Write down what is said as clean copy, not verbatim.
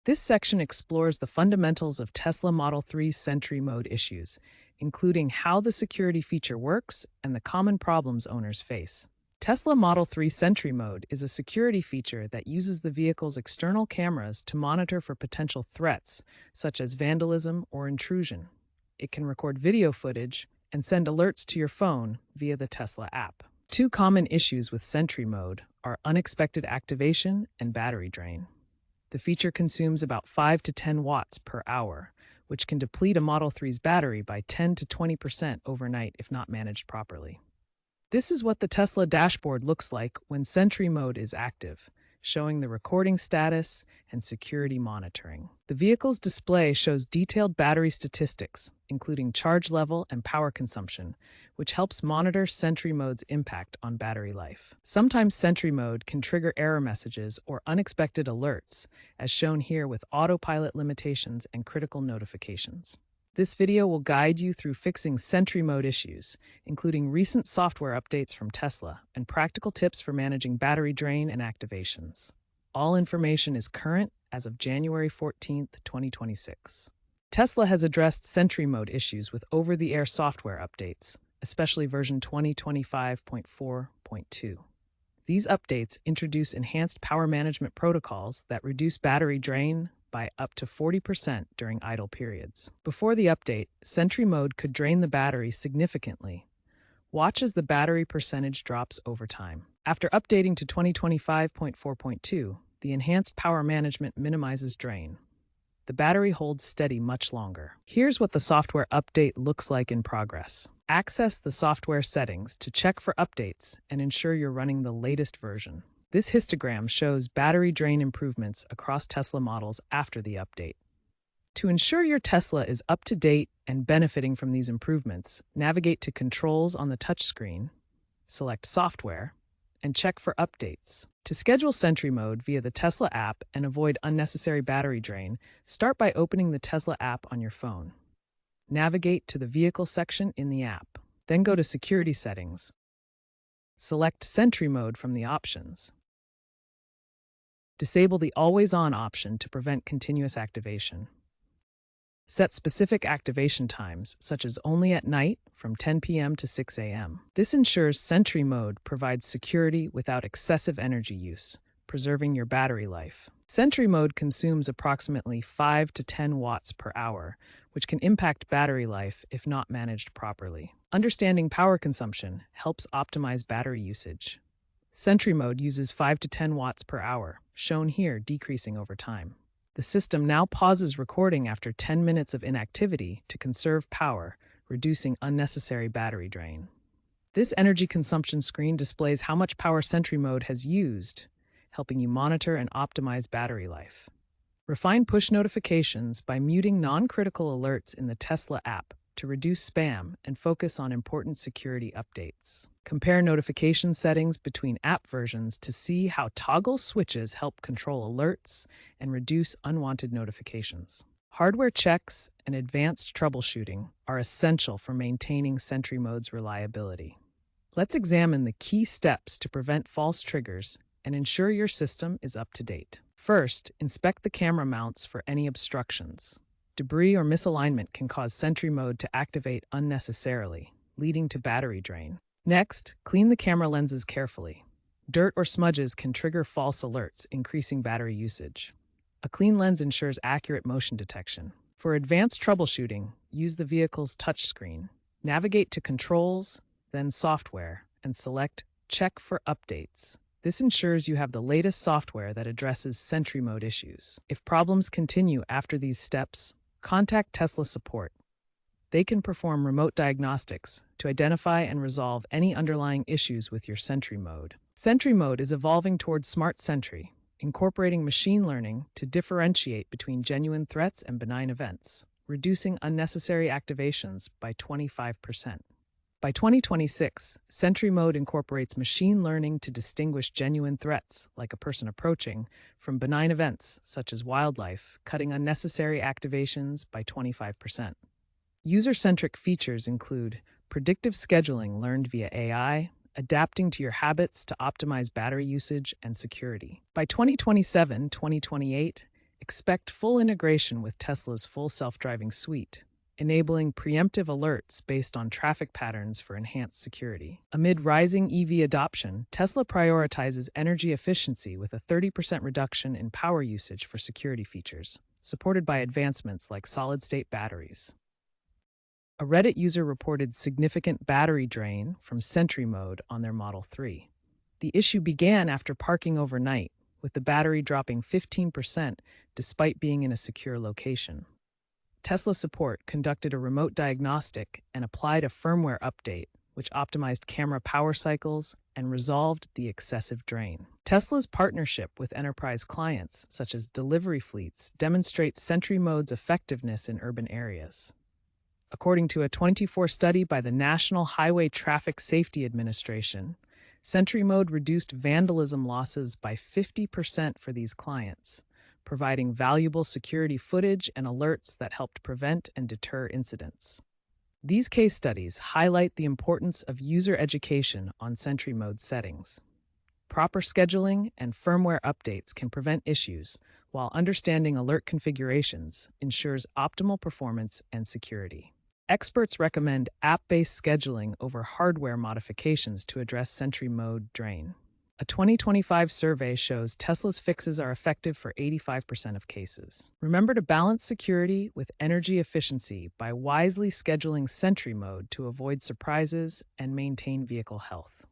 This section explores the fundamentals of Tesla Model 3's Sentry Mode issues, including how the security feature works and the common problems owners face. Tesla Model 3 Sentry Mode is a security feature that uses the vehicle's external cameras to monitor for potential threats, such as vandalism or intrusion. It can record video footage and send alerts to your phone via the Tesla app. Two common issues with Sentry Mode are unexpected activation and battery drain. The feature consumes about 5 to 10 watts per hour, which can deplete a Model 3's battery by 10 to 20% overnight if not managed properly. This is what the Tesla dashboard looks like when Sentry Mode is active, showing the recording status and security monitoring. The vehicle's display shows detailed battery statistics, including charge level and power consumption, which helps monitor Sentry Mode's impact on battery life. Sometimes Sentry Mode can trigger error messages or unexpected alerts, as shown here with autopilot limitations and critical notifications. This video will guide you through fixing Sentry Mode issues, including recent software updates from Tesla and practical tips for managing battery drain and activations. All information is current as of January 14, 2026. Tesla has addressed Sentry Mode issues with over-the-air software updates, especially version 2025.4.2. These updates introduce enhanced power management protocols that reduce battery drain by up to 40% during idle periods. Before the update, Sentry Mode could drain the battery significantly. Watch as the battery percentage drops over time. After updating to 2025.4.2, the enhanced power management minimizes drain. The battery holds steady much longer. Here's what the software update looks like in progress. Access the software settings to check for updates and ensure you're running the latest version. This histogram shows battery drain improvements across Tesla models after the update. To ensure your Tesla is up to date and benefiting from these improvements, navigate to Controls on the touchscreen, select Software, and check for updates. To schedule Sentry Mode via the Tesla app and avoid unnecessary battery drain, start by opening the Tesla app on your phone. Navigate to the Vehicle section in the app. Then go to Security Settings. Select Sentry Mode from the options. Disable the Always-On option to prevent continuous activation. Set specific activation times, such as only at night from 10 p.m. to 6 a.m. This ensures Sentry Mode provides security without excessive energy use, preserving your battery life. Sentry Mode consumes approximately 5 to 10 watts per hour, which can impact battery life if not managed properly. Understanding power consumption helps optimize battery usage. Sentry Mode uses 5 to 10 watts per hour, shown here decreasing over time. The system now pauses recording after 10 minutes of inactivity to conserve power, reducing unnecessary battery drain. This energy consumption screen displays how much power Sentry Mode has used, helping you monitor and optimize battery life. Refine push notifications by muting non-critical alerts in the Tesla app to reduce spam and focus on important security updates. Compare notification settings between app versions to see how toggle switches help control alerts and reduce unwanted notifications. Hardware checks and advanced troubleshooting are essential for maintaining Sentry Mode's reliability. Let's examine the key steps to prevent false triggers and ensure your system is up to date. First, inspect the camera mounts for any obstructions. Debris or misalignment can cause Sentry Mode to activate unnecessarily, leading to battery drain. Next, clean the camera lenses carefully. Dirt or smudges can trigger false alerts, increasing battery usage. A clean lens ensures accurate motion detection. For advanced troubleshooting, use the vehicle's touchscreen. Navigate to Controls, then Software, and select Check for Updates. This ensures you have the latest software that addresses Sentry Mode issues. If problems continue after these steps, contact Tesla support. They can perform remote diagnostics to identify and resolve any underlying issues with your Sentry Mode. Sentry Mode is evolving towards Smart Sentry, incorporating machine learning to differentiate between genuine threats and benign events, reducing unnecessary activations by 25%. By 2026, Sentry Mode incorporates machine learning to distinguish genuine threats, like a person approaching, from benign events, such as wildlife, cutting unnecessary activations by 25%. User-centric features include predictive scheduling learned via AI, adapting to your habits to optimize battery usage and security. By 2027-2028, Expect full integration with Tesla's full self-driving suite, enabling preemptive alerts based on traffic patterns for enhanced security. Amid rising EV adoption, Tesla prioritizes energy efficiency with a 30% reduction in power usage for security features, supported by advancements like solid-state batteries. A Reddit user reported significant battery drain from Sentry Mode on their Model 3. The issue began after parking overnight, with the battery dropping 15% despite being in a secure location. Tesla support conducted a remote diagnostic and applied a firmware update, which optimized camera power cycles and resolved the excessive drain. Tesla's partnership with enterprise clients, such as delivery fleets, demonstrates Sentry Mode's effectiveness in urban areas. According to a 2024 study by the National Highway Traffic Safety Administration, Sentry Mode reduced vandalism losses by 50% for these clients, providing valuable security footage and alerts that helped prevent and deter incidents. These case studies highlight the importance of user education on Sentry Mode settings. Proper scheduling and firmware updates can prevent issues, while understanding alert configurations ensures optimal performance and security. Experts recommend app-based scheduling over hardware modifications to address Sentry Mode drain. A 2025 survey shows Tesla's fixes are effective for 85% of cases. Remember to balance security with energy efficiency by wisely scheduling Sentry Mode to avoid surprises and maintain vehicle health.